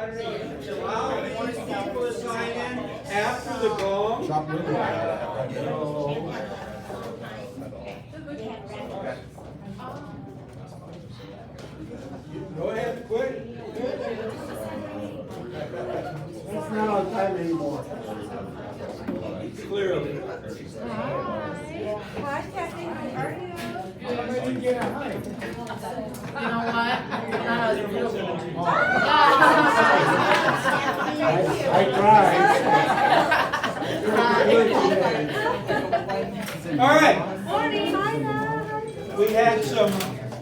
Allow 20 people to sign in after the gong. Go ahead, quit. It's not on time anymore. Clearly. Hi, Kathy, how are you? You get a hug. You know what? I tried. All right. Morning. Hi, love. We had some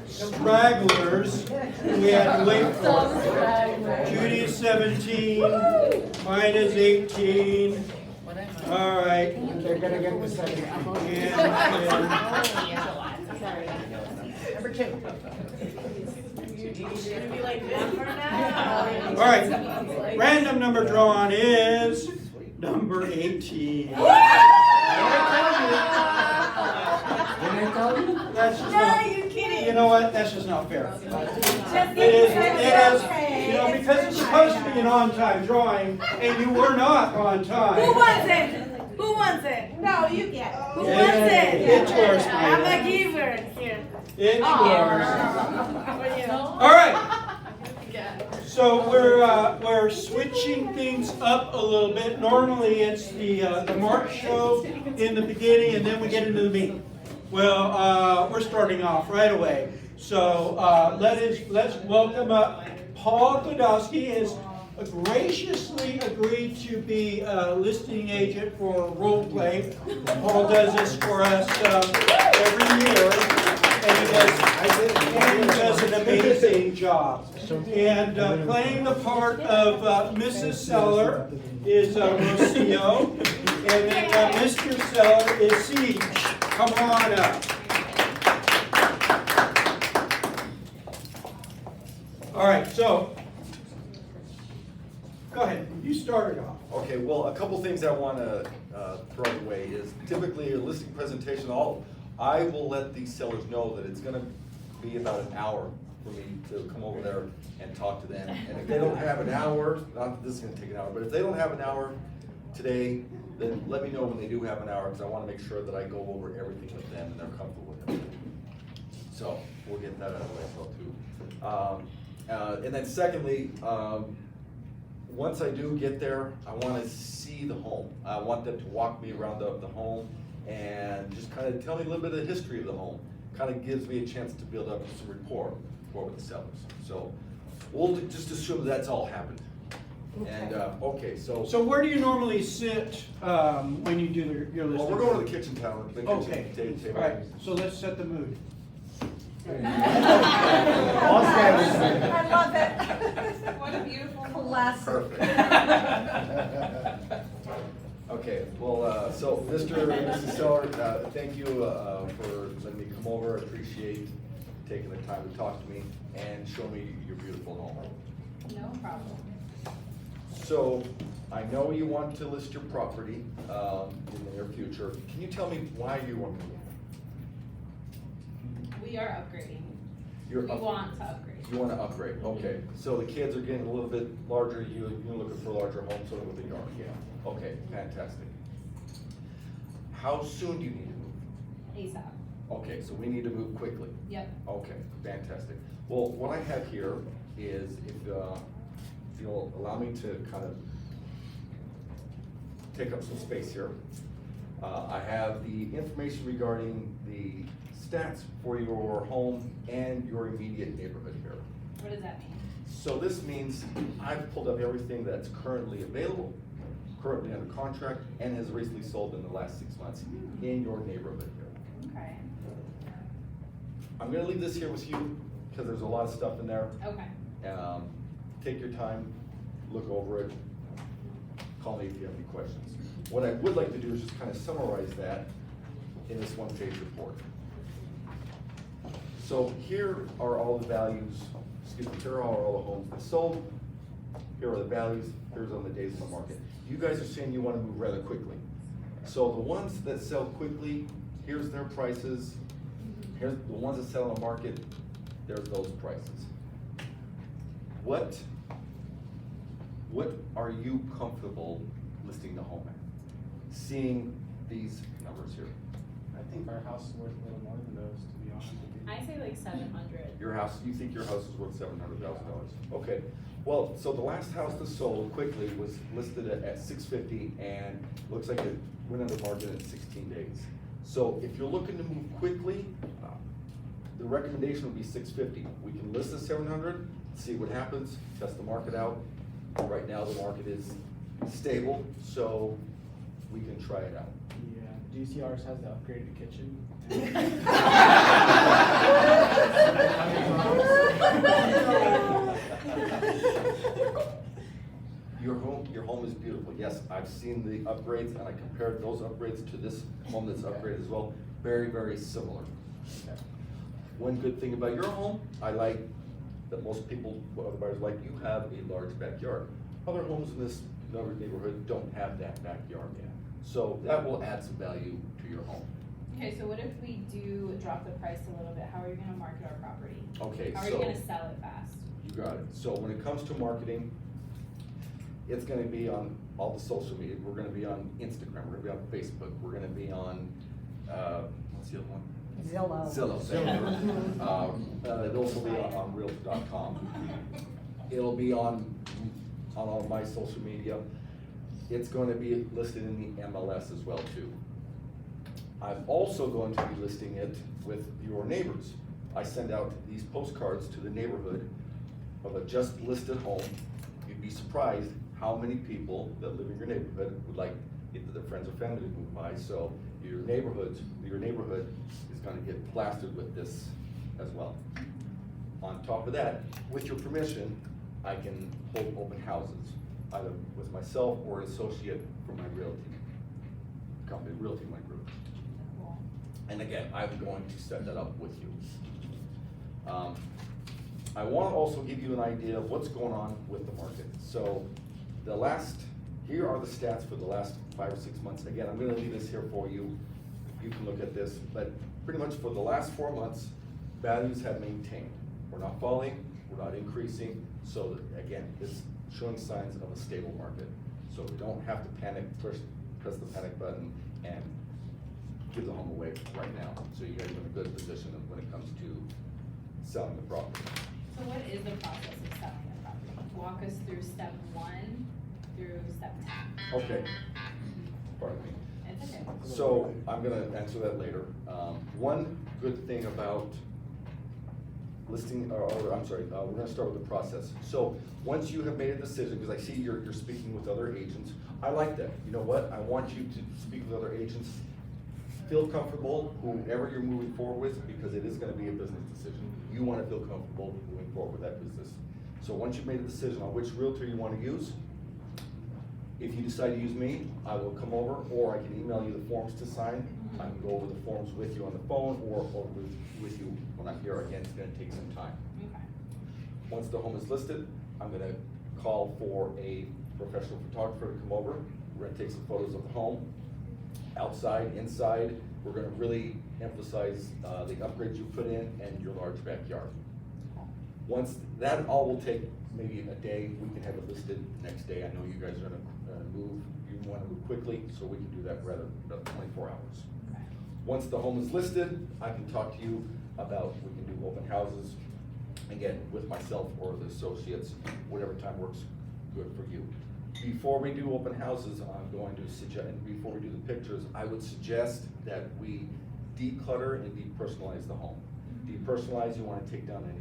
stragglers we had to wait for. Judy is 17, mine is 18. All right. They're gonna get the second. And Number 2. all right. Random number drawn is number 18. Didn't I tell you? That's just No, not, you kidding. you know what? That's just not fair. Just It is, okay. you know, because it's supposed to be an on-time drawing, and you were not on Who time. wants it? Who wants it? No, you get it. Who Yay. wants it? It's yours, I'm Maida. a giver here. It's yours. For you. All right. So we're switching things up a little bit. Normally it's the March show in the beginning, and then we get into the meat. Well, we're starting off right away. So let's welcome up Paul Godowski. Has graciously agreed to be a listing agent for role play. Paul does this for us every year, and he does an amazing job. And playing the part of Mrs. Seller is Rocio, and then Mr. Seller is Siege. Come on up. All right, so go ahead. You started off. Okay, well, a couple things I want to throw away is typically a listing presentation, I will let these sellers know that it's going to be about an hour for me to come over there and talk to them. And if they don't have an hour, not that this is going to take an hour, but if they don't have an hour today, then let me know when they do have an hour, because I want to make sure that I go over everything with them and they're comfortable with it. So we'll get that out of the way as well too. And then secondly, once I do get there, I want to see the home. I want them to walk me around the home and just kind of tell me a little bit of the history of the home. Kind of gives me a chance to build up some rapport with the sellers. So we'll just assume that's all happened. And, okay, so So where do you normally sit when you do your listing? well, we're going to the kitchen tower. The kitchen Okay, table. all right, so let's set the mood. I love it. What a beautiful classic. Perfect. Okay, well, so Mr. and Mrs. Seller, thank you for letting me come over. I appreciate taking the time to talk to me and show me your beautiful home. No problem. So, I know you want to list your property in the near future. Can you tell me why you want to move? We are upgrading. You're We up- want to upgrade. You want to upgrade, okay. So the kids are getting a little bit larger, you're looking for a larger home, so with a yard, yeah. Okay, fantastic. How soon do you need to move? ASAP. Okay, so we need to move quickly. Yep. Okay, fantastic. Well, what I have here is, if you'll allow me to kind of take up some space here. I have the information regarding the stats for your home and your immediate neighborhood here. What does that mean? So this means I've pulled up everything that's currently available, currently under contract, and has recently sold in the last 6 months in your neighborhood here. Okay. I'm gonna leave this here with you, because there's a lot of stuff in there. Okay. Take your time, look over it, call me if you have any questions. What I would like to do is just kind of summarize that in this one-page report. So here are all the values, here are all the homes that sold, here are the values, here's on the days on the market. You guys are saying you want to move rather quickly. So the ones that sell quickly, here's their prices, here's the ones that sell on the market, there's those prices. What what are you comfortable listing the home at? Seeing these numbers here. I think our house is worth a little more than those, to be honest with you. I say like 700. Your house, you think your house is worth $700,000? Okay, well, so the last house that sold quickly was listed at $650 and looks like it went under market in 16 days. So if you're looking to move quickly, the recommendation would be $650. We can list at $700, see what happens, test the market out. Right now, the market is stable, so we can try it out. Yeah, do you see ours has the upgraded kitchen? Your home is beautiful. Yes, I've seen the upgrades and I compared those upgrades to this home that's upgraded as well. Very, very similar. Okay. One good thing about your home, I like that most people, other buyers like, you have a large backyard. Other homes in this neighborhood don't have that backyard. Yeah. So that will add some value to your home. Okay, so what if we do drop the price a little bit? How are you gonna market our property? Okay, How are so you gonna sell it fast? you got it. So when it comes to marketing, it's gonna be on all the social media. We're gonna be on Instagram, we're gonna be on Facebook, we're gonna be on, what's the other one? Zillow. Zillow. Those will be on Realtor.com. It'll be on all my social media. It's going to be listed in the MLS as well too. I'm also going to be listing it with your neighbors. I send out these postcards to the neighborhood of a just listed home. You'd be surprised how many people that live in your neighborhood would like either their friends or family to move by. So your neighborhood is going to get plastered with this as well. On top of that, with your permission, I can hold open houses, either with myself or an associate from my realty company, Realty My Group. Cool. And again, I'm going to set that up with you. I want to also give you an idea of what's going on with the market. So here are the stats for the last 5 or 6 months. Again, I'm going to leave this here for you. You can look at this, but pretty much for the last 4 months, values have maintained. We're not falling, we're not increasing. So again, it's showing signs of a stable market. So we don't have to panic, press the panic button and give the home away right now. So you guys are in a good position when it comes to selling the property. So what is the process of selling the property? Walk us through step 1 through step 10. Okay, pardon me. It's okay. So I'm gonna answer that later. One good thing about listing, we're gonna start with the process. So once you have made a decision, because I see you're speaking with other agents, I like that. You know what? I want you to speak with other agents. Feel comfortable, whoever you're moving forward with, because it is gonna be a business decision. You wanna feel comfortable moving forward with that business. So once you've made a decision on which realtor you wanna use, if you decide to use me, I will come over, or I can email you the forms to sign. I can go over the forms with you on the phone, or with you when I'm here. Again, it's gonna take some time. Okay. Once the home is listed, I'm gonna call for a professional photographer to come over. We're gonna take some photos of the home, outside, inside. We're gonna really emphasize the upgrades you put in and your large backyard. Once that all will take maybe a day, we can have it listed next day. I know you guys are gonna move, you wanna move quickly, so we can do that rather than 24 hours. Okay. Once the home is listed, I can talk to you about, we can do open houses, again, with myself or the associates, whatever time works good for you. Before we do open houses, I'm going to suggest, and before we do the pictures, I would suggest that we declutter and depersonalize the home. Depersonalize, you wanna take down any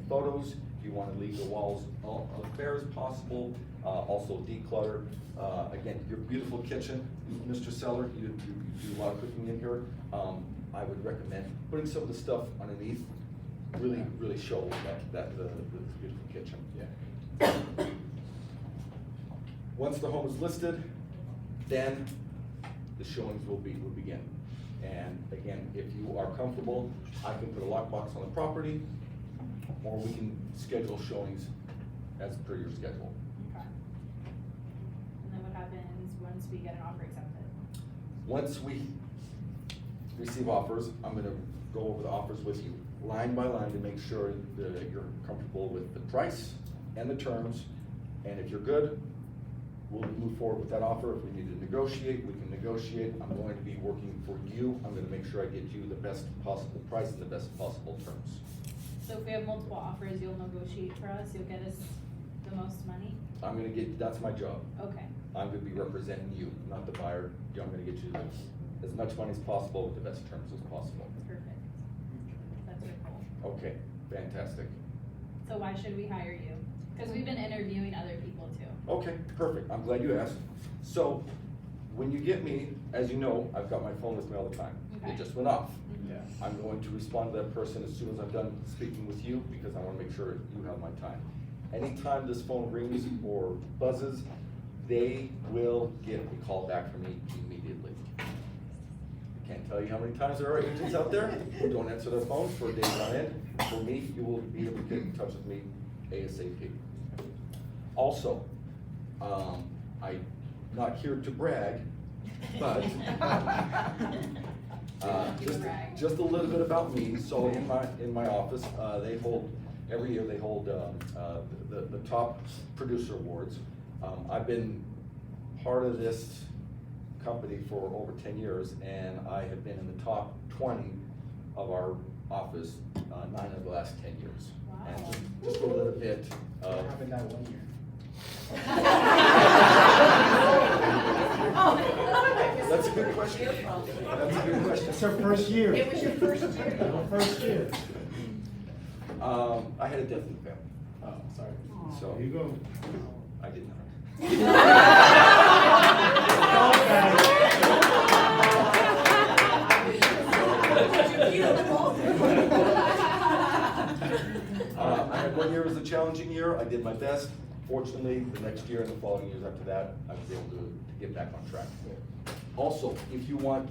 photos, you wanna leave the walls as bare as possible, also declutter. Again, your beautiful kitchen, Mr. Seller, you do a lot of cooking in here. I would recommend putting some of the stuff underneath, really show that the beautiful kitchen. Yeah. Once the home is listed, then the showings will begin. And again, if you are comfortable, I can put a lockbox on the property, or we can schedule showings as per your schedule. Okay. And then what happens once we get an offer accepted? Once we receive offers, I'm gonna go over the offers with you, line by line, to make sure that you're comfortable with the price and the terms And if you're good, we'll move forward with that offer. If we need to negotiate, we can negotiate. I'm going to be working for you. I'm gonna make sure I get you the best possible price and the best possible terms. So if we have multiple offers, you'll negotiate for us, you'll get us the most money? I'm gonna get, that's my job. Okay, I'm gonna be representing you, not the buyer. I'm gonna get you as much money as possible with the best terms as possible. perfect. That's your goal. Okay, fantastic. So why should we hire you? Because we've been interviewing other people too. Okay, perfect. I'm glad you asked. So, when you get me, as you know, I've got my phone with me all the time. Okay. It just went off. Yeah. I'm going to respond to that person as soon as I'm done speaking with you, because I wanna make sure you have my time. Anytime this phone rings or buzzes, they will get a call back from me immediately. I can't tell you how many times there are agents out there who don't answer their phones for days on end. For me, you will be able to get in touch with me ASAP. Also, I'm not here to brag, but just a little bit about me. So in my office, they hold, every year they hold the top producer awards. I've been part of this company for over 10 years, and I have been in the top 20 of our office 9 of the last 10 years. Wow. And just a little bit What of. happened that 1 year? That's a good question. That's a good question. It's her first year. It was your first year. Her first year. I had a death in the family, Oh, sorry. so There you go. I did not. I had 1 year was a challenging year. I did my best. Fortunately, the next year and the following years after that, I was able to get back on track. Also, if you want,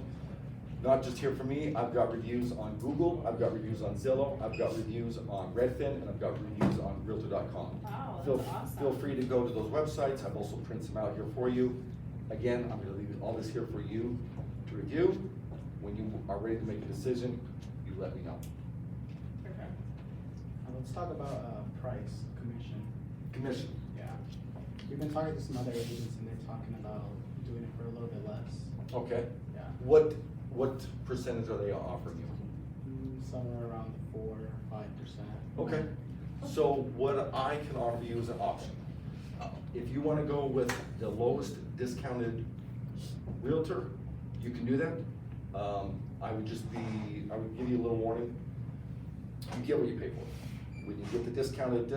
not just hear from me, I've got reviews on Google, I've got reviews on Zillow, I've got reviews on Redfin, and I've got reviews on Realtor.com. Wow, Feel- that's awesome. Feel free to go to those websites. I've also printed some out here for you. Again, I'm gonna leave all this here for you to review. When you are ready to make a decision, you let me know. Perfect. Let's talk about price, commission. Commission. Yeah. We've been talking to some other agents and they're talking about doing it for a little bit less. Okay. Yeah. What percentage are they offering you? Somewhere around 4 or 5%. Okay, so what I can offer you is an option. If you wanna go with the lowest discounted realtor, you can do that. I would give you a little warning. You get what you pay for. When you get the discounted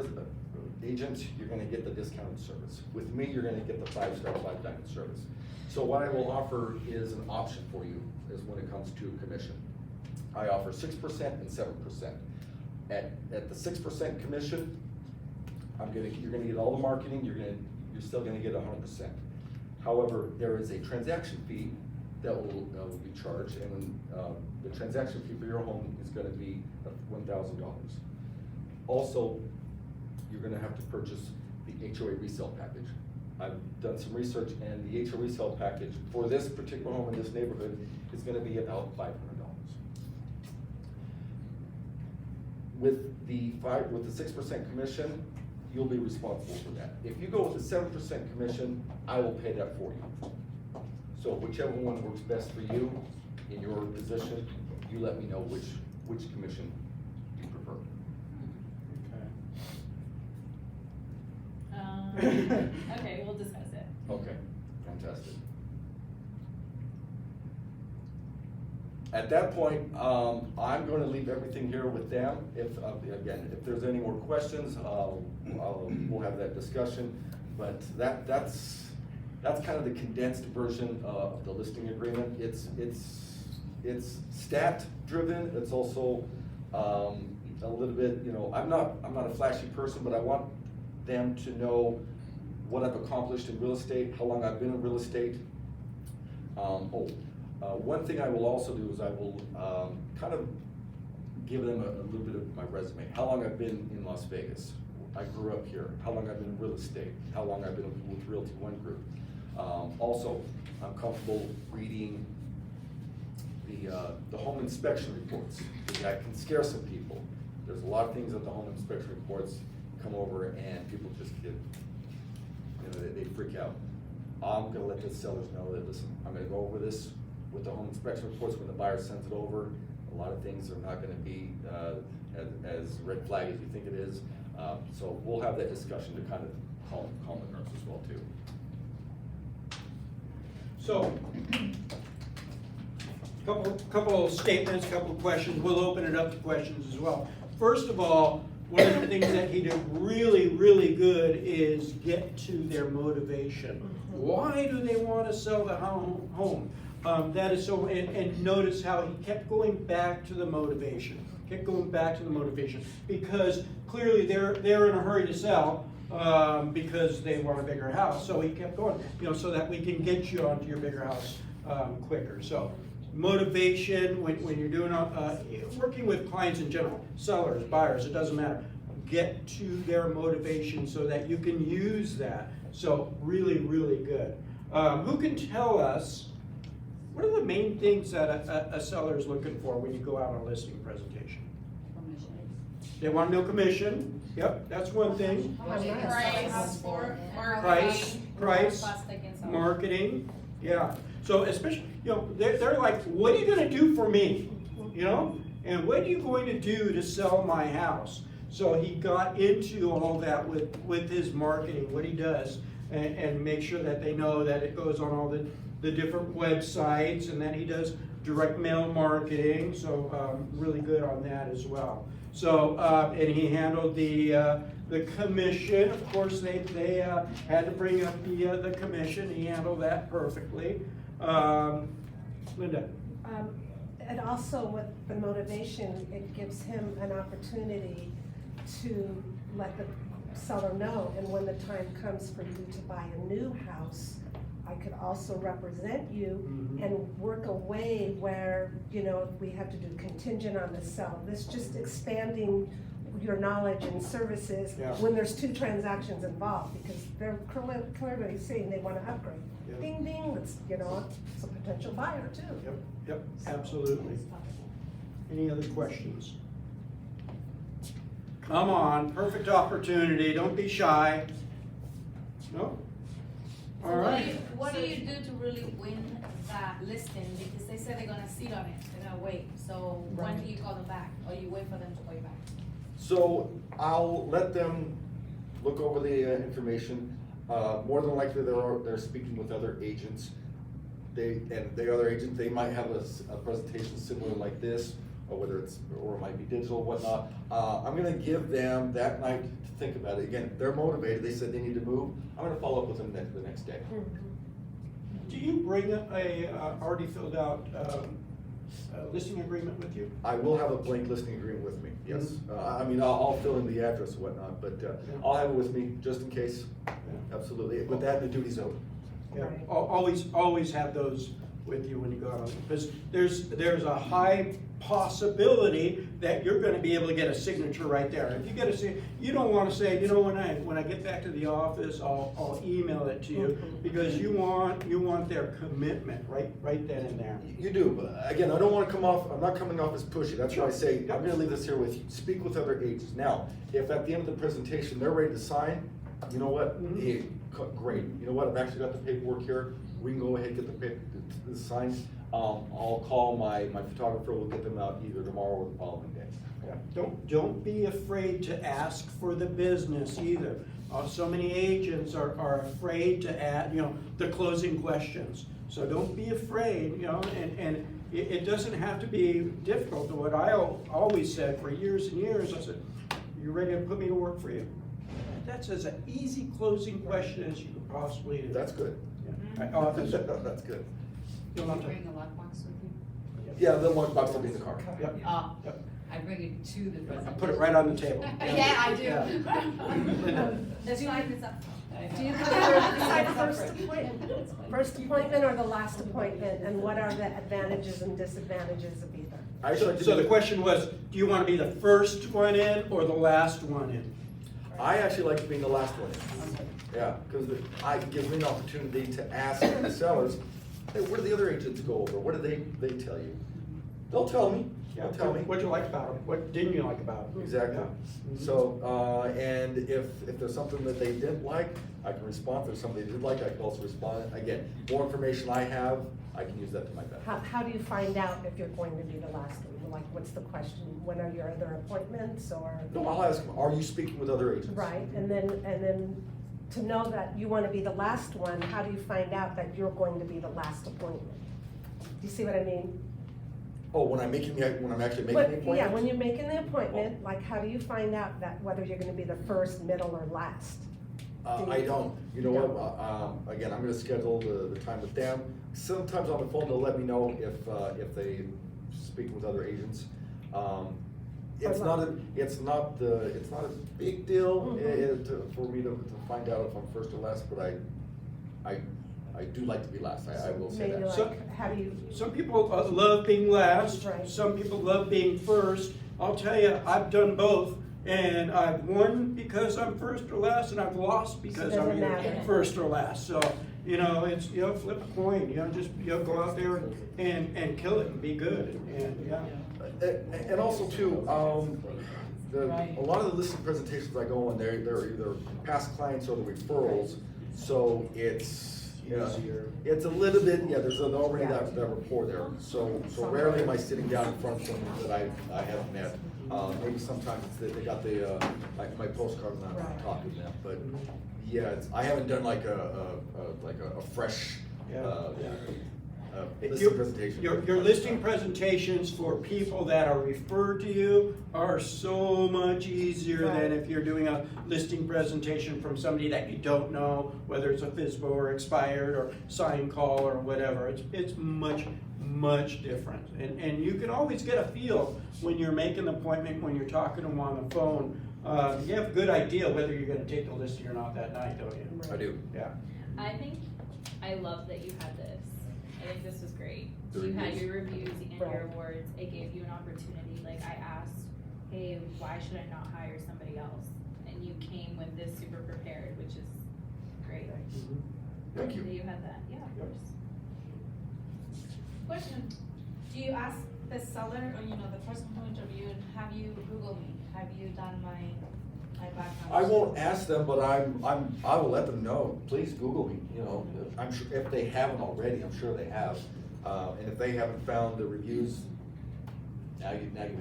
agent, you're gonna get the discounted service. With me, you're gonna get the 5-star, 5-diamond service. So what I will offer is an option for you, is when it comes to commission. I offer 6% and 7%. At the 6% commission, you're gonna get all the marketing, you're still gonna get 100%. However, there is a transaction fee that will be charged, and the transaction fee for your home is gonna be $1,000. Also, you're gonna have to purchase the HOA resale package. I've done some research, and the HOA resale package for this particular home in this neighborhood is gonna be about $500. With the 6% commission, you'll be responsible for that. If you go with the 7% commission, I will pay that for you. So whichever one works best for you in your position, you let me know which commission you prefer. Okay. Okay, we'll discuss it. Okay, fantastic. At that point, I'm gonna leave everything here with them. If there's any more questions, we'll have that discussion. But that's kind of the condensed version of the listing agreement. It's stat driven. It's also a little bit, I'm not a flashy person, but I want them to know what I've accomplished in real estate, how long I've been in real estate. One thing I will also do is I will kind of give them a little bit of my resume, how long I've been in Las Vegas. I grew up here, how long I've been in real estate, how long I've been with Realty One Group. Also, I'm comfortable reading the home inspection reports. That can scare some people. There's a lot of things that the home inspection reports come over and people just get they freak out. I'm gonna let the sellers know that, listen, I'm gonna go over this with the home inspection reports when the buyer sends it over. A lot of things are not gonna be, as red flag as you think it is. So we'll have that discussion to kind of calm the nerves as well too. So, couple of statements, couple of questions. We'll open it up to questions as well. First of all, one of the things that he did really, really good is get to their motivation. Why do they want to sell the home? That is so, and notice how he kept going back to the motivation. Kept going back to the motivation because clearly they're in a hurry to sell because they want a bigger house. So he kept going, so that we can get you onto your bigger house quicker. So motivation when you're doing working with clients in general, sellers, buyers, it doesn't matter. Get to their motivation so that you can use that. So really, really good. Who can tell us what are the main things that a seller is looking for when you go out on a listing presentation? They want no commission. Yep, that's one thing. Price, marketing. Yeah. So especially, they're like, what are you going to do for me? And what are you going to do to sell my house? So he got into all that with his marketing, what he does, and make sure that they know that it goes on all the different websites, and that he does direct mail marketing. So really good on that as well. So and he handled the commission. Of course, they had to bring up the commission. He handled that perfectly. Linda. And also with the motivation, it gives him an opportunity to let the seller know, and when the time comes for you to buy a new house, I could also represent you and work a way where, we have to do contingent on the sell. This just expanding your knowledge and services when there's two transactions involved, because they're clearly saying they want to upgrade. Yep. Ding, ding, it's a potential buyer too. Yep, absolutely. Any other questions? Come on, perfect opportunity, don't be shy. No? All right. What do you do to really win that listing? Because they said they're gonna sit on it, they're gonna wait. So when do you call them back, or you wait for them to call you back? So I'll let them look over the information. More than likely, they're speaking with other agents. The other agent, they might have a presentation similar like this, or it might be digital, whatnot. I'm gonna give them that night to think about it. Again, they're motivated. They said they need to move. I'm gonna follow up with them the next day. Do you bring a already filled out listing agreement with you? I will have a blank listing agreement with me, yes. I'll fill in the address and whatnot, but I'll have it with me just in case. Absolutely, with that, the duty's over. Yeah, always have those with you when you go out, because there's a high possibility that you're going to be able to get a signature right there. If you get you don't want to say, when I get back to the office, I'll email it to you, because you want their commitment right then and there. You do, but again, I don't want to I'm not coming off as pushy. That's why I say, I'm going to leave this here with you. Speak with other agents. Now, if at the end of the presentation they're ready to sign, you know what? Hey, great. You know what? I've actually got the paperwork here. We can go ahead and get the signed. I'll call my photographer. We'll get them out either tomorrow or the following day. Yeah. Don't be afraid to ask for the business either. So many agents are afraid to add, the closing questions. So don't be afraid, and it doesn't have to be difficult. What I always said for years and years, I said, "You ready to put me to work for you?" That's as an easy closing question as you could possibly do. That's good. Yeah. That's good. Do you bring a lockbox with you? Yeah, the lockbox will be in the car. Yep. Yep. I bring it to the I presentation. put it right on the table. Yeah, I do. Linda. The slide is up. Do you prefer first appointment or the last appointment, and what are the advantages and disadvantages of either? So the question was, do you want to be the first one in or the last one in? I actually like being the last one. Yeah, because it gives me an opportunity to ask the sellers, hey, what do the other agents go over? What do they tell you? They'll tell me, Yeah, they'll tell me. what you liked about them, what didn't you like about them. Exactly. Yeah. So, and if there's something that they didn't like, I can respond. If there's something they did like, I can also respond. Again, more information I have, I can use that to my benefit. How do you find out if you're going to be the last one? Like, what's the question? When are your other appointments or? No, I'll ask them, are you speaking with other agents? Right, and then to know that you want to be the last one, how do you find out that you're going to be the last appointment? Do you see what I mean? Oh, when I'm actually making the But, appointment? yeah, when you're making the appointment, like, how do you find out that whether you're gonna be the first, middle, or last? I don't. You know what, again, I'm gonna schedule the time with them. Sometimes on the phone, they'll let me know if they speak with other agents. It's not a big deal for me to find out if I'm first or last, but I do like to be last, I will say Maybe that. So- like, how do you, Some people love being last, Right. some people love being first. I'll tell you, I've done both, and I've won because I'm first or last, and I've lost because I'm Doesn't either matter. first or last. So, it's, flip a coin, just, go out there and kill it and be good, and, yeah. And also too, a lot of the listing presentations I go on, they're either past clients or the referrals, so it's, it's a little bit, there's already that rapport there. So rarely am I sitting down in front of someone that I haven't met. Maybe sometimes it's that they got my postcard and I'm talking to them, but yeah, I haven't done like a fresh, listing presentation. Your listing presentations for people that are referred to you are so much easier than if you're doing a listing presentation from somebody that you don't know, whether it's a FSBO or expired or sign call or whatever. It's much different. And you can always get a feel when you're making an appointment, when you're talking to them on the phone. You have a good idea whether you're gonna take the listing or not that night, don't you? I do. Yeah. I love that you had this. I think this was great. The You had reviews. your reviews and Right. your awards. It gave you an opportunity. Like I asked, hey, why should I not hire somebody else? And you came with this super prepared, which is great. Thank you. You had that, yeah, of Yep. course. Question, do you ask the seller, or the person who interviewed, have you Googled me? Have you done my background? I won't ask them, but I will let them know, please Google me, I'm sure, if they haven't already, I'm sure they have. And if they haven't found the reviews, now you have it.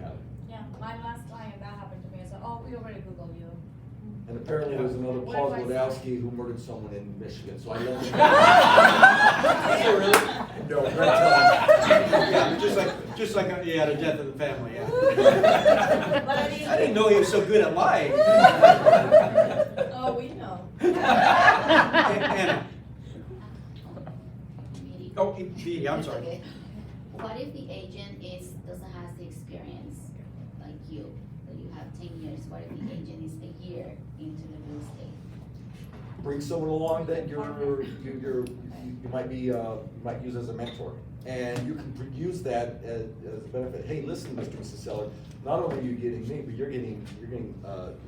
Yeah, my last client, that happened to me, I said, oh, we already Googled you. And apparently there's another What Paul if I- Glodowski who murdered someone in Michigan, so I let them. Is it really? No, don't tell Yeah, just like he had a death in the family, yeah. But I I didn't know he was so good at lying. Oh, we know. Anna. Oh, Dee, I'm sorry. Okay. What if the agent doesn't have the experience like you, that you have 10 years? What if the agent is a year into the real estate? Bring someone along that you might use as a mentor. And you can use that as a benefit. Hey, listen, Mr. Seller, not only are you getting me, but you're getting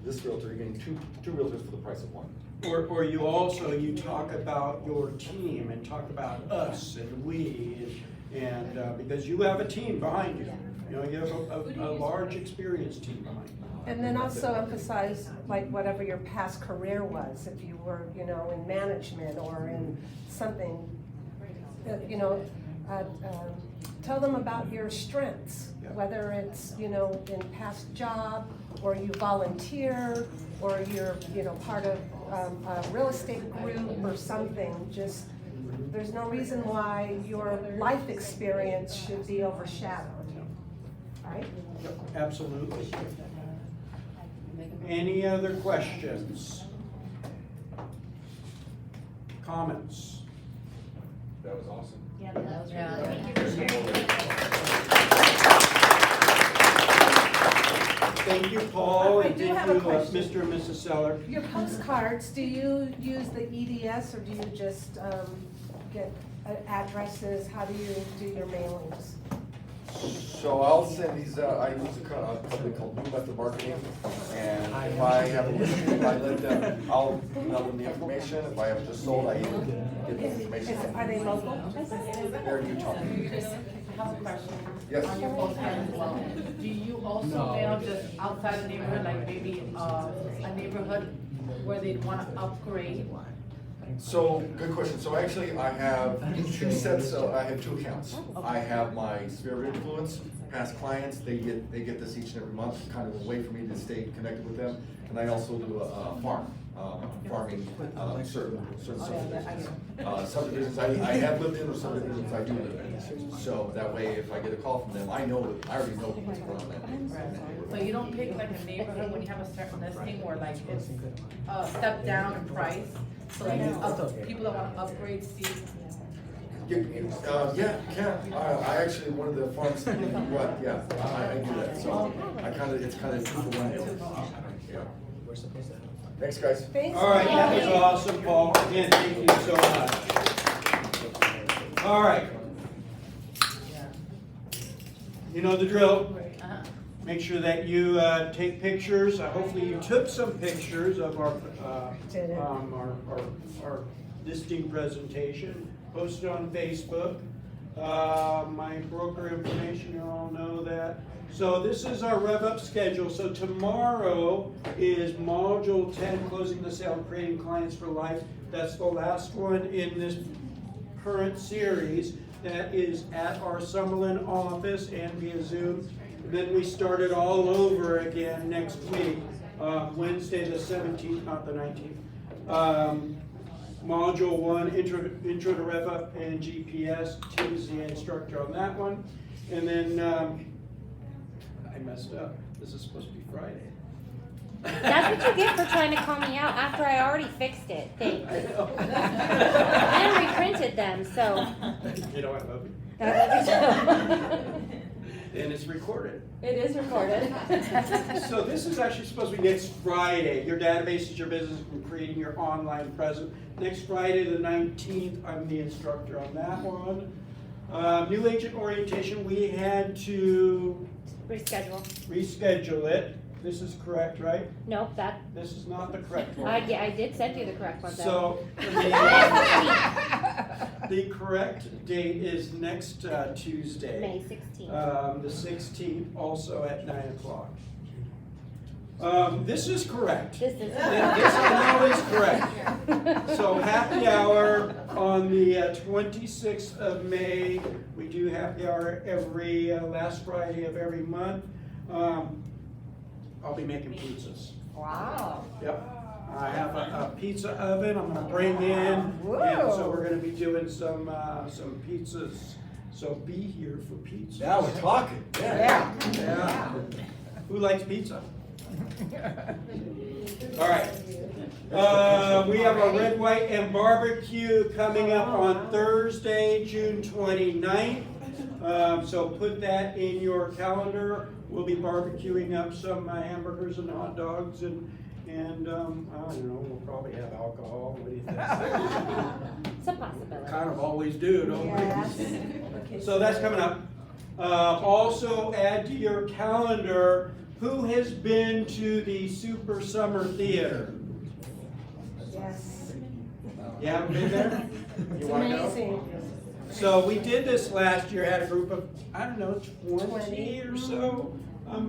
this realtor, you're getting two realtors for the price of one. Or you talk about your team and talk about us and we, and because you have a team behind you. You have a large experienced team behind you. and then also emphasize like whatever your past career was, if you were, in management or in something, tell them about your strengths, Yeah. whether it's, in past job, or you volunteer, or you're, part of a real estate group or something. Just, there's no reason why your life experience should be overshadowed, right? Yep, absolutely. Any other questions? Comments? That was awesome. Yeah, that was really good. Thank you for sharing. Thank you, Paul, I and do thank have a you, question. Mr. and Mrs. Seller. Your postcards, do you use the EDS or do you just get addresses? How do you do your mailings? So I'll send these out. I use a company called New Method Marketing, and if I have a listing, I let them, I'll email them the information. If I have just sold, I get the information. Are they local? They're in Utah. have a question. Yes. On your postcard as well. Do you also mail just outside the neighborhood, like maybe, a neighborhood where they'd wanna upgrade? So, good question. So actually, I have two sets, I have two accounts. I have my sphere of influence, past clients, they get this each and every month, kind of a way for me to stay connected with them. And I also do a farming, certain subdivisions. Subdivisions I have lived in, or subdivisions I do live in. So that way, if I get a call from them, I already know what's going on there. So you don't pick like a neighborhood when you have a certain listing where like it's a step down in price? So like people that wanna upgrade see? Yeah, I actually, one of the farms, yeah, I do that, so it's kinda two for one deal. Yeah. Thanks, guys. Thanks. All right, that was awesome, Paul. Again, thank you so much. All right. You know the drill. Make sure that you take pictures. Hopefully you took some pictures of our listing presentation. Posted on Facebook. My broker information, you all know that. So this is our rev up schedule. So tomorrow is module 10, closing the sale, creating clients for life. That's the last one in this current series. That is at our Summerlin office and via Zoom. Then we start it all over again next week, Wednesday the 17th, not the 19th. Module 1, intro to Rev Up and GPS. Tim is the instructor on that one. And then, I messed up. This is supposed to be Friday. That's what you get for trying to call me out after I already fixed it. Thanks. I know. And reprinted them, so. You know I love you. I love you too. And it's recorded. It is recorded. So this is actually supposed to be next Friday. Your database is your business and creating your online presence. Next Friday, the 19th, I'm the instructor on that one. New agent orientation, we had to reschedule it. This is correct, right? Nope, This is not the correct one. I did send you the correct one though. So the correct date is next Tuesday. May 16th. The 16th, also at 9 o'clock. This is correct. This is This I know is correct. So happy hour on the 26th of May. We do happy hour every last Friday of every month. I'll be making pizzas. Wow. Yep. I have a pizza oven I'm gonna bring in, and so we're gonna be doing some pizzas. So be here for pizza. Now we're talking, Yeah. Who likes pizza? All right. We have a red, white, and barbecue coming up on Thursday, June 29th. So put that in your calendar. We'll be barbecuing up some hamburgers and hot dogs, and I don't know, we'll probably have alcohol. What do you think? It's a possibility. Kind of always do, don't we? Yes. Okay, So that's coming up. Also add to your calendar, who has been to the Super Summer Theater? Yes. You haven't been there? You wanna go? Amazing. So we did this last year, had a group of, I don't know, 20 or so.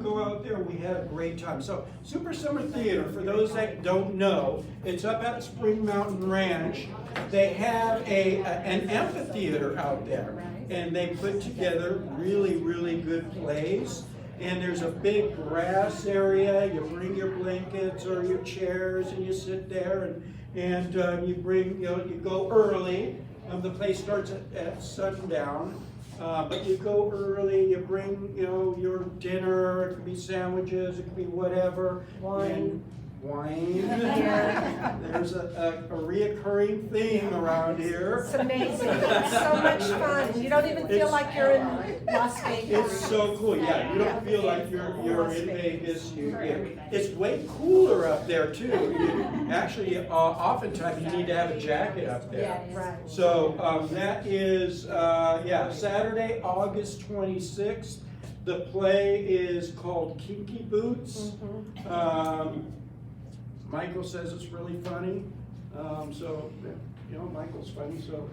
Go out there, we had a great time. So Super Summer Theater, for those that don't know, it's up at Spring Mountain Ranch. They have an amphitheater out there, and they put together really, really good plays. And there's a big grass area. You bring your blankets or your chairs, and you sit there, and you bring, you go early. The play starts at sundown. But you go early, you bring, your dinner, it could be sandwiches, it could be whatever. Wine. Wine. There's a reoccurring theme around here. It's amazing. It's so much fun. You don't even feel like you're in Las Vegas. It's so cool, yeah. You don't feel like you're in Vegas. It's way cooler up there too. Actually, oftentimes you need to have a jacket up there. Yeah, right. So that is, Saturday, August 26th. The play is called Kinky Boots. Michael says it's really funny. So, you know, Michael's funny, so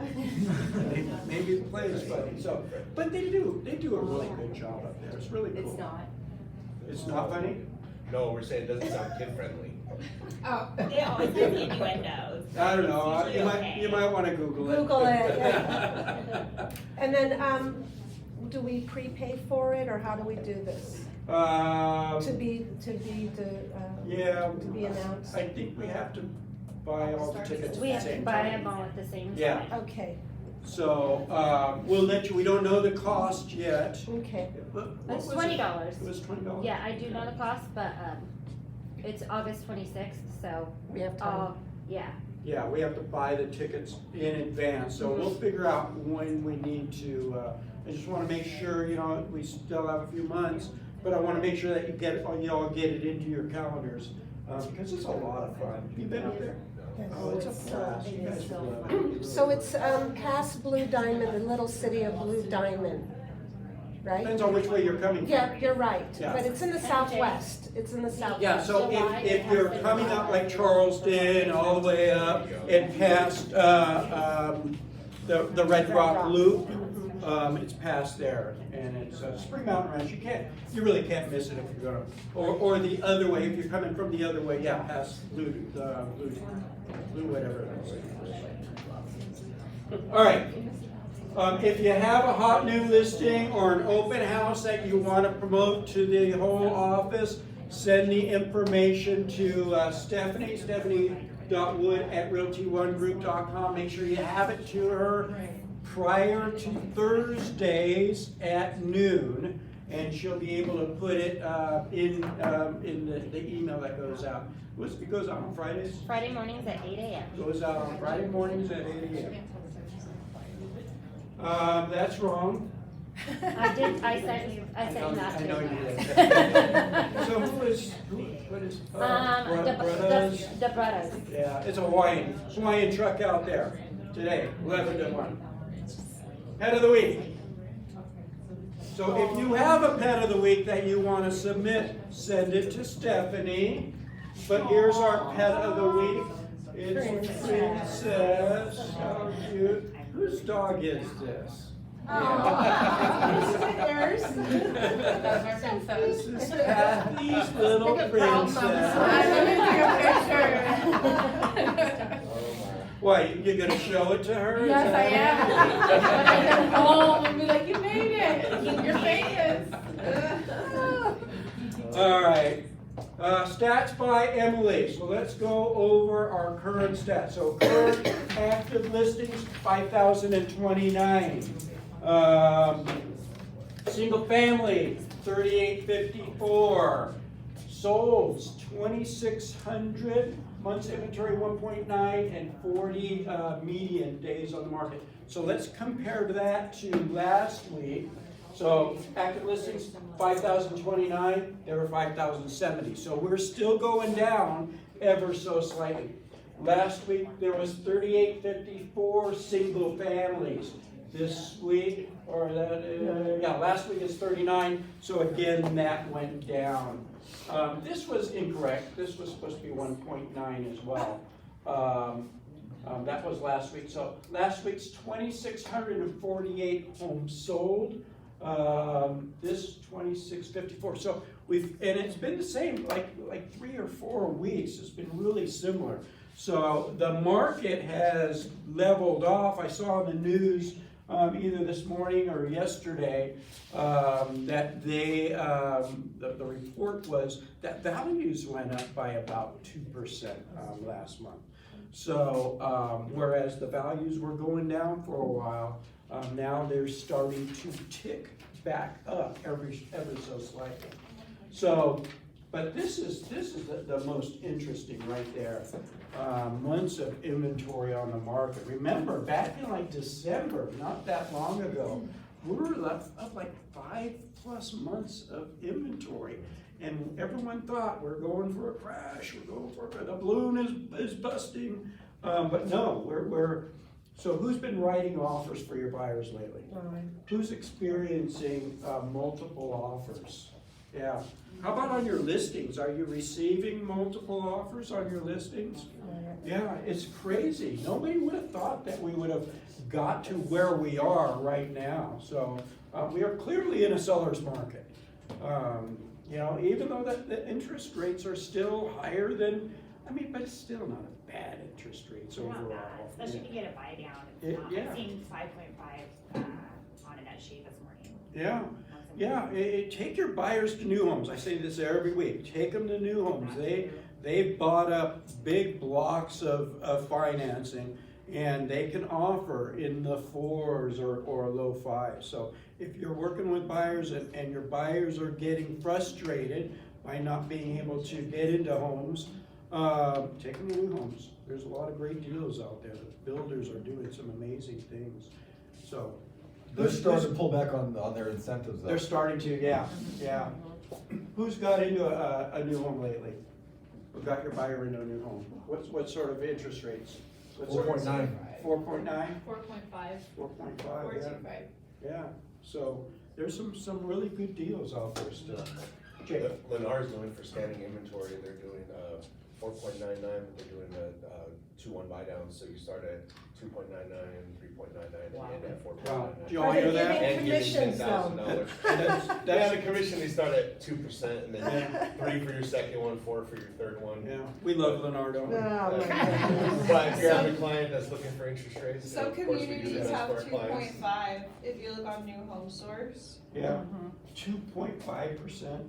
maybe the play is funny, so. But they do a really good job up there, it's really cool. It's not. It's not funny? No, we're saying it doesn't sound kid-friendly. Oh. They always have innuendos. I don't know, It's usually you might wanna Google it. Google it, yeah. And then, do we prepay for it, or how do we do this? To be Yeah, to be announced? I think we have to buy all the tickets at We the have to same buy them time. all at the same time. Yeah. Okay, So, we'll let you, we don't know the cost yet. okay. What It's was it? $20. It was $20? Yeah, I do know the cost, but, it's August 26th, so, We have time. yeah. Yeah, we have to buy the tickets in advance, so we'll figure out when we need to, I just wanna make sure, you know, we still have a few months, but I wanna make sure that you all get it into your calendars, because it's a lot of fun. You been up there? Oh, it's a blast. You guys will love it. So it's, past Blue Diamond, the little city of Blue Diamond, right? Depends on which way you're coming from. Yeah, you're right, Yeah. but it's in the southwest, it's in the southwest. Yeah, so July, if it you're has been coming July. up like Charleston, all the way up and past, the Red Rock Loop, it's past there, and it's Spring Mountain Ranch, you really can't miss it if you're gonna, or the other way, if you're coming from the other way, yeah, past Blue whatever it is. All right. If you have a hot new listing or an open house that you want to promote to the whole office, send the information to Stephanie, stephanie.wood@realty1group.com. Make sure you have it to her prior to Thursdays at noon, and she'll be able to put it in the email that goes out. It goes out on Fridays? Friday mornings at 8 a.m. Goes out on Friday mornings at 8 a.m. That's wrong. I sent you that I know too. you did. So what is, The brothers. Yeah, it's a Hawaiian truck out there today, 11 to 1. Pet of the week. So if you have a pet of the week that you want to submit, send it to Stephanie. But here's our pet of the week. It's Princess. How cute. Whose dog is this? Yours. This is Kathy's little princess. Why, you gonna show it to her? Yes, I am. When I get home and be like, you made it. You're famous. All right. Stats by Emily. So let's go over our current stats. So current active listings, 5,029. Single family, 3,854. Solds, 2,600. Months inventory, 1.9, and 40 median days on the market. So let's compare that to last week. So active listings, 5,029, there were 5,070. So we're still going down ever so slightly. Last week, there was 3,854 single families. This week, last week is 39, so again, that went down. This was incorrect. This was supposed to be 1.9 as well. That was last week. So last week's 2,648 homes sold. This 2,654. So and it's been the same, like 3 or 4 weeks. It's been really similar. So the market has leveled off. I saw in the news either this morning or yesterday that the report was that values went up by about 2% last month. So whereas the values were going down for a while, now they're starting to tick back up ever so slightly. So, but this is the most interesting right there. Months of inventory on the market. Remember, back in like December, not that long ago, we were left up like 5+ months of inventory. And everyone thought we're going for a crash, the balloon is busting. But no, so who's been writing offers for your buyers lately? Who's experiencing multiple offers? Yeah. How about on your listings? Are you receiving multiple offers on your listings? Yeah, it's crazy. Nobody would have thought that we would have got to where we are right now. So we are clearly in a seller's market. You know, even though the interest rates are still higher than, I mean, but it's still not a bad interest rates They're overall. not bad, especially if you get a buy down. It's not. Yeah. I've seen 5.5 on a net sheet this morning. Yeah. Yeah, take your buyers to new homes. I say this every week. Take them to new homes. They've bought up big blocks of financing, and they can offer in the 4s or low 5s. So if you're working with buyers and your buyers are getting frustrated by not being able to get into homes, take them to new homes. There's a lot of great deals out there. The builders are doing some amazing things. So. They're starting to pull back on their incentives though. They're starting to, yeah. Who's got into a new home lately? Who got your buyer into a new home? What sort of interest rates? 4.9. 4.9? 4.5. 4.5, yeah. Yeah, so there's some really good deals out there still. Jake? Lennar's doing for scanning inventory, they're doing 4.99, but they're doing a 2-1 buy down, so you start at 2.99, 3.99, and end at 4.99. Wow. Do you all hear that? And giving Commissions, $10,000. Yeah, the commission, they start at 2%, and then 3 for your second one, 4 for your third one. Yeah, we love Lennar, don't we? But if you have a client that's looking for interest rates, Some of course we do communities that have for our clients. 2.5 if you look on New Home Source. Yeah, 2.5%.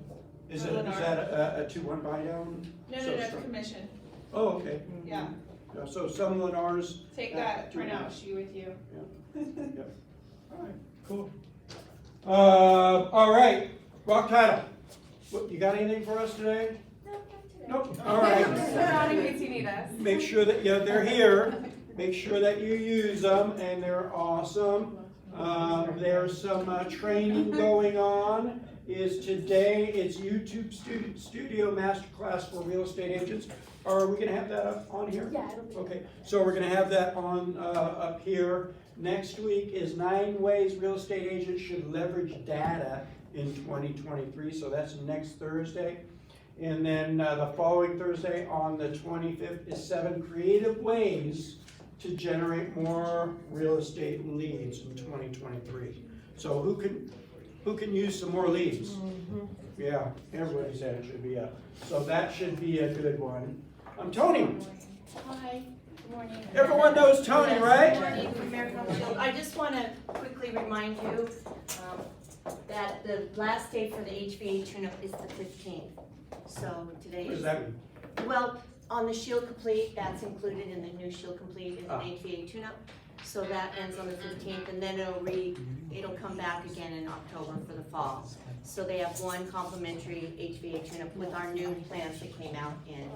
Is For that Lennar. a 2-1 buy down? No, So no, strong. commission. Oh, okay. Yeah, Yeah, so some Lennars. take that printout sheet with you. Yep. All right, cool. All right, rock title. What, you got anything for us today? Nope. All right. In case you need us. Make sure that, yeah, they're here. Make sure that you use them, and they're awesome. There's some training going on. Today, it's YouTube Studio Masterclass for Real Estate Agents. Are we gonna have that up on here? Yeah, it'll be. Okay, so we're gonna have that on, up here. Next week is 9 ways real estate agents should leverage data in 2023, so that's next Thursday. And then the following Thursday on the 25th is 7 creative ways to generate more real estate leads in 2023. So who can use some more leads? Yeah, everybody said it should be up. So that should be a good one. Tony. Hi, good morning. Everyone knows Tony, right? Good morning, from American Shield. I just want to quickly remind you that the last day for the HVA tune-up is the 15th. So today What does is, that mean? well, on the Shield Complete, that's included in the new Shield Complete is an HVA tune-up. So that ends on the 15th, and then it'll come back again in October for the fall. So they have one complimentary HVA tune-up with our new plans that came out in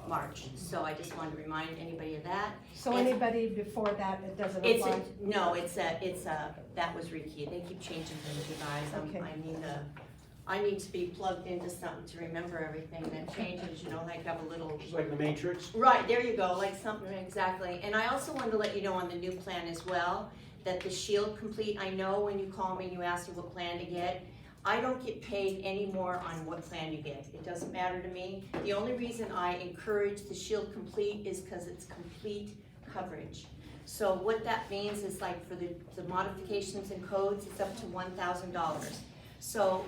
March. So I just wanted to remind anybody of that. So And anybody before that, it doesn't It's apply? no, that was rekeyed. They keep changing things, you guys. Okay. I need to be plugged into something to remember everything that changes, you know, like have a little. Just like the Matrix? Right, there you go, like something, exactly. And I also wanted to let you know on the new plan as well, that the Shield Complete, I know when you call me and you ask me what plan to get, I don't get paid any more on what plan you get. It doesn't matter to me. The only reason I encourage the Shield Complete is because it's complete coverage. So what that means is like for the modifications and codes, it's up to $1,000. So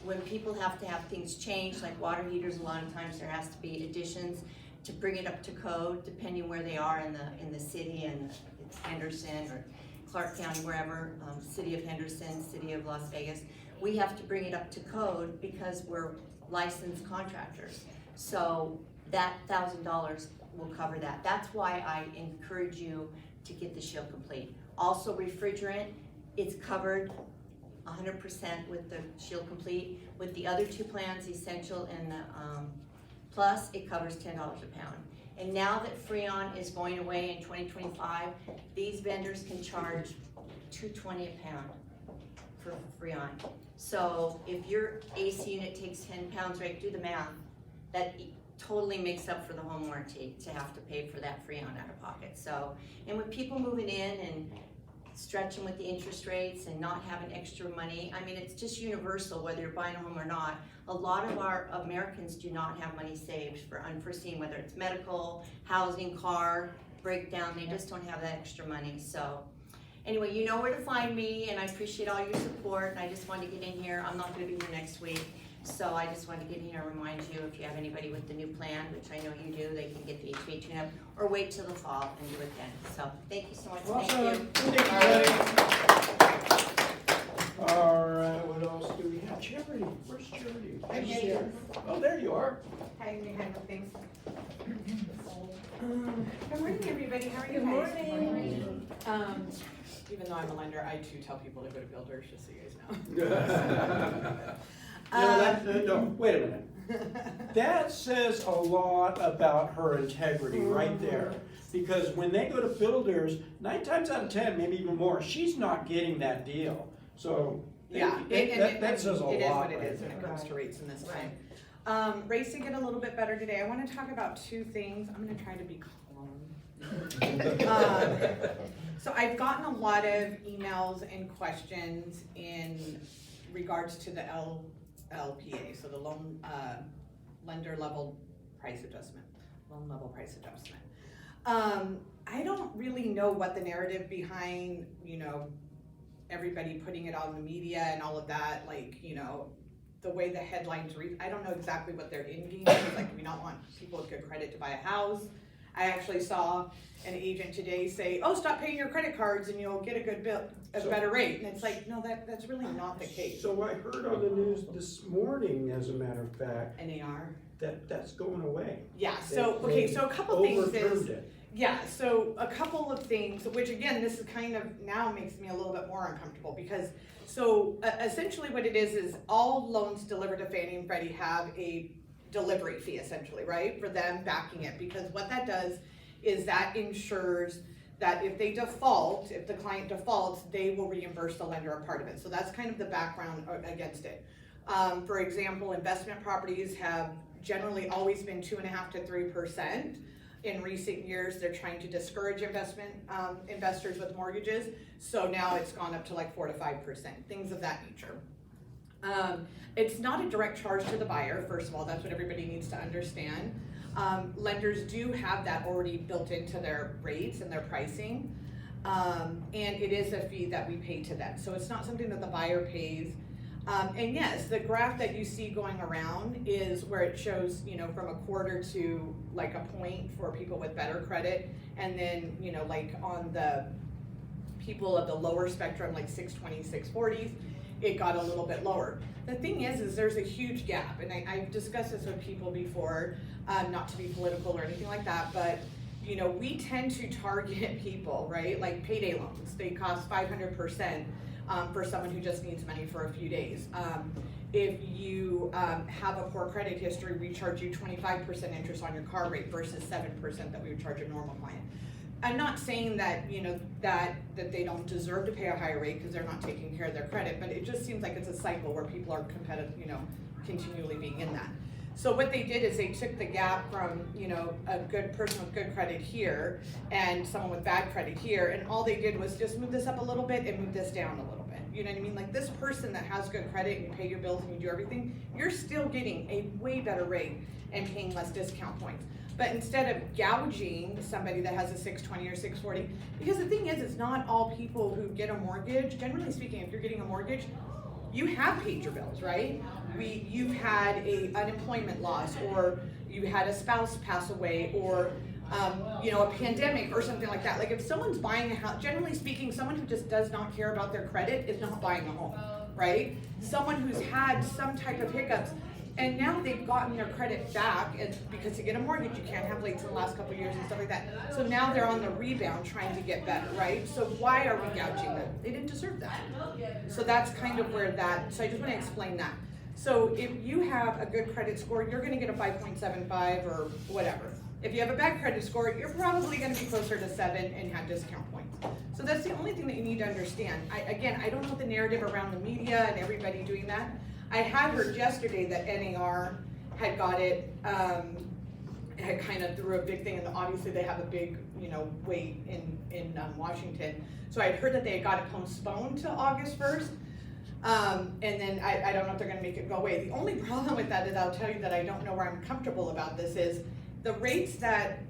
when people have to have things changed, like water heaters, a lot of times there has to be additions to bring it up to code, depending where they are in the city, and it's Henderson or Clark County, wherever, city of Henderson, city of Las Vegas. We have to bring it up to code because we're licensed contractors. So that $1,000 will cover that. That's why I encourage you to get the Shield Complete. Also refrigerant, it's covered 100% with the Shield Complete. With the other two plans, Essential and the Plus, it covers $10 a pound. And now that Freon is going away in 2025, these vendors can charge $2.20 a pound for Freon. So if your AC unit takes 10 pounds, right, do the math, that totally makes up for the home warranty to have to pay for that Freon out of pocket. So, and with people moving in and stretch them with the interest rates and not having extra money. I mean, it's just universal, whether you're buying a home or not. A lot of our Americans do not have money saved for unforeseen, whether it's medical, housing, car, breakdown, they just don't have that extra money. So anyway, you know where to find me, and I appreciate all your support, and I just wanted to get in here. I'm not gonna be here next week, so I just wanted to get in here and remind you, if you have anybody with the new plan, which I know you do, they can get the HVAC tune up, or wait till the fall and do it then. So, thank you so much, thank you. All right, what else do we have? Charity, where's Charity? I'm here. Oh, there you are. Hi, let me handle things. Good morning, everybody, how are you Good guys? morning. Even though I'm a lender, I too tell people to go to builders, just so you guys know. No, wait a minute. That says a lot about her integrity right there. Because when they go to builders, 9 times out of 10, maybe even more, she's not getting that deal. So Yeah, that says a lot. It is what it right is when there. it comes to rates in this time. Rates to get a little bit better today. I want to talk about 2 things. I'm going to try to be calm. So I've gotten a lot of emails and questions in regards to the LLPA, so the loan lender level price adjustment, loan level price adjustment. I don't really know what the narrative behind, everybody putting it on the media and all of that, like, the way the headlines read. I don't know exactly what their end game is. Like, we don't want people with good credit to buy a house. I actually saw an agent today say, "Oh, stop paying your credit cards and you'll get a good bill, a better rate." And it's like, no, that's really not the case. So I heard on the news this morning, as a matter of fact, NAR. that's going away. Yeah. So They so a couple things overturned is. it. Yeah, so a couple of things, which again, this is kind of now makes me a little bit more uncomfortable because, essentially what it is all loans delivered to Fannie and Freddie have a delivery fee essentially, right? For them backing it, because what that does is that ensures that if they default, if the client defaults, they will reimburse the lender a part of it. So that's kind of the background against it. For example, investment properties have generally always been 2.5% to 3%. In recent years, they're trying to discourage investors with mortgages. So now it's gone up to like 4 to 5%, things of that nature. It's not a direct charge to the buyer. First of all, that's what everybody needs to understand. Lenders do have that already built into their rates and their pricing. And it is a fee that we pay to them. So it's not something that the buyer pays. And yes, the graph that you see going around is where it shows, from a quarter to like a point for people with better credit. And then, like on the people of the lower spectrum, like 620, 640s, it got a little bit lower. The thing is there's a huge gap. And I've discussed this with people before, not to be political or anything like that, but we tend to target people, right? Like payday loans, they cost 500%. For someone who just needs money for a few days. If you have a poor credit history, we charge you 25% interest on your car rate versus 7% that we would charge a normal client. I'm not saying that, that they don't deserve to pay a higher rate because they're not taking care of their credit, but it just seems like it's a cycle where people are competitive, continually being in that. So what they did is they took the gap from, a good person with good credit here and someone with bad credit here, and all they did was just move this up a little bit and move this down a little bit. You know what I mean? Like this person that has good credit and you pay your bills and you do everything, you're still getting a way better rate and paying less discount points. But instead of gouging somebody that has a 620 or 640, because the thing is, it's not all people who get a mortgage. Generally speaking, if you're getting a mortgage, you have paid your bills, right? You've had a unemployment loss, or you had a spouse pass away, or a pandemic or something like that. Like if someone's buying a house, generally speaking, someone who just does not care about their credit is not buying a home, right? Someone who's had some type of hiccups and now they've gotten their credit back, and because to get a mortgage you can't have late in the last couple of years and stuff like that. So now they're on the rebound trying to get better, right? So why are we gouging them? They didn't deserve that. So that's kind of where so I just want to explain that. So if you have a good credit score, you're going to get a 5.75 or whatever. If you have a bad credit score, you're probably going to be closer to 7 and have discount points. So that's the only thing that you need to understand. I don't know the narrative around the media and everybody doing that. I had heard yesterday that NAR had got it it kind of threw a big thing, and obviously they have a big, weight in Washington. So I had heard that they had got it postponed to August 1st. And then I don't know if they're gonna make it go away. The only problem with that is, I'll tell you that I don't know where I'm comfortable about this, is the rates that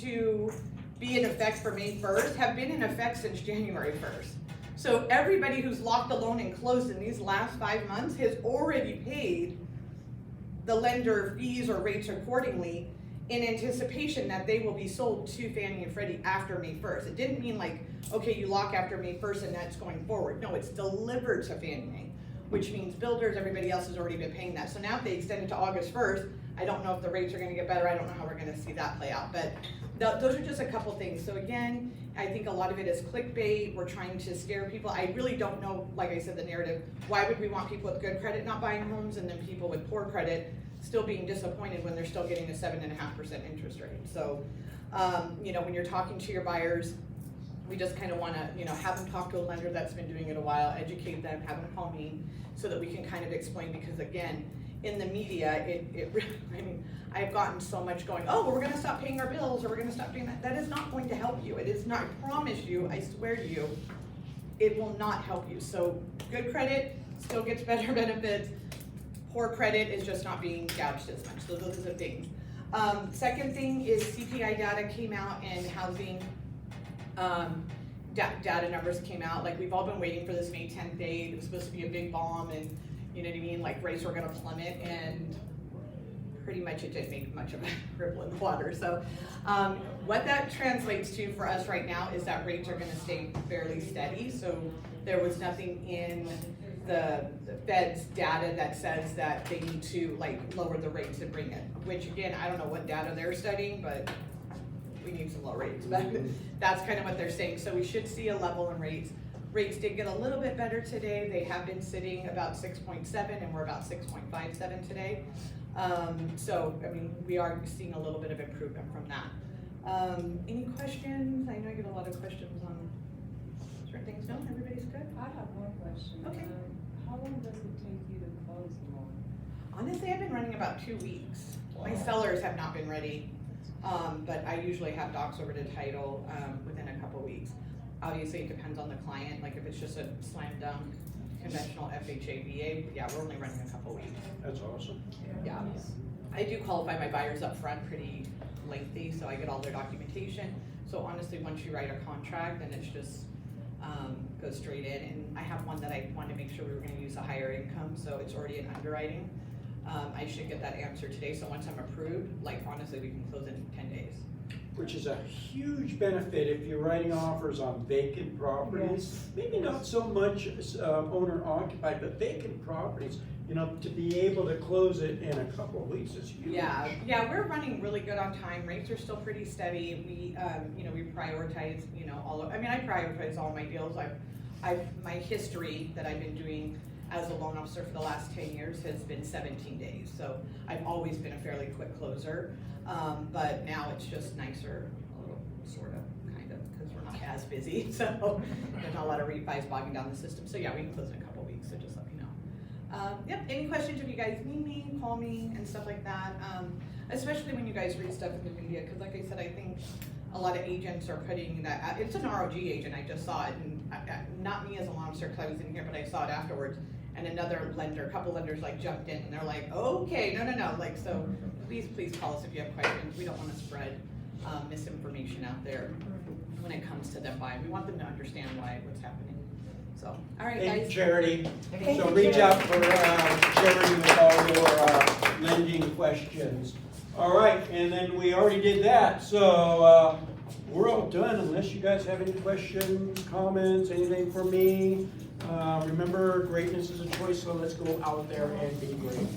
to be in effect for May 1st have been in effect since January 1st. So everybody who's locked a loan and closed in these last 5 months has already paid the lender fees or rates accordingly in anticipation that they will be sold to Fannie and Freddie after May 1st. It didn't mean like, okay, you lock after May 1st and that's going forward. No, it's delivered to Fannie Mae, which means builders, everybody else has already been paying that. So now if they extend it to August 1st, I don't know if the rates are gonna get better. I don't know how we're gonna see that play out, but those are just a couple things. So again, I think a lot of it is clickbait. We're trying to scare people. I really don't know, like I said, the narrative. Why would we want people with good credit not buying homes, and then people with poor credit still being disappointed when they're still getting a 7.5% interest rate? So, when you're talking to your buyers, we just kind of want to, have them talk to a lender that's been doing it a while, educate them, have them call me, so that we can kind of explain, because again, in the media, I've gotten so much going, oh, well, we're gonna stop paying our bills, or we're gonna stop doing that. That is not going to help you. It is not, I promise you, I swear to you, it will not help you. So good credit still gets better benefits. Poor credit is just not being gouged as much. So those are the things. Second thing is CPI data came out, and housing data numbers came out. Like, we've all been waiting for this May 10th date. It was supposed to be a big bomb, and you know what I mean? Like, rates were gonna plummet, and pretty much it didn't make much of a ripple in the water. So what that translates to for us right now is that rates are gonna stay fairly steady. So there was nothing in the Fed's data that says that they need to lower the rates and bring it, which again, I don't know what data they're studying, but we need some low rates. But that's kind of what they're saying. So we should see a level in rates. Rates did get a little bit better today. They have been sitting about 6.7, and we're about 6.57 today. So, we are seeing a little bit of improvement from that. Any questions? I know I get a lot of questions on certain things. No, everybody's good? I have one question. Okay. How long does it take you to close the loan? Honestly, I've been running about 2 weeks. My sellers have not been ready, but I usually have docs over to title within a couple weeks. Obviously, it depends on the client. Like, if it's just a slam dunk conventional FHA, VA, yeah, we're only running a couple weeks. That's awesome. Yeah. I do qualify my buyers up front pretty lengthy, so I get all their documentation. So honestly, once you write a contract, then it's just goes straight in. And I have one that I wanted to make sure we were gonna use a higher income, so it's already in underwriting. I should get that answer today, so once I'm approved, honestly, we can close in 10 days. Which is a huge benefit if you're writing offers on vacant properties. Yes. Maybe not so much owner occupied, but vacant properties. To be able to close it in a couple of weeks is huge. Yeah, we're running really good on time. Rates are still pretty steady. We, we prioritize, I prioritize all my deals. My history that I've been doing as a loan officer for the last 10 years has been 17 days. So I've always been a fairly quick closer. But now it's just nicer, a little, sort of, kind of, because we're not as busy. So there's not a lot of refis bogging down the system. So yeah, we can close in a couple weeks, so just let me know. Yep, any questions if you guys need me, call me and stuff like that. Especially when you guys read stuff in the media, because like I said, I think a lot of agents are putting that, it's an ROG agent, I just saw it, and not me as a loan officer because I was in here, but I saw it afterwards. And another lender, a couple lenders jumped in, and they're like, okay, no. So please call us if you have questions. We don't want to spread misinformation out there when it comes to them buying. We want them to understand what's happening. So, all right, Thank guys. you, Charity. Thank So you, reach Charity. out for Charity with all your lending questions. All right, and then we already did that. So we're all done unless you guys have any questions, comments, anything for me. Remember, greatness is a choice, so let's go out there and be great.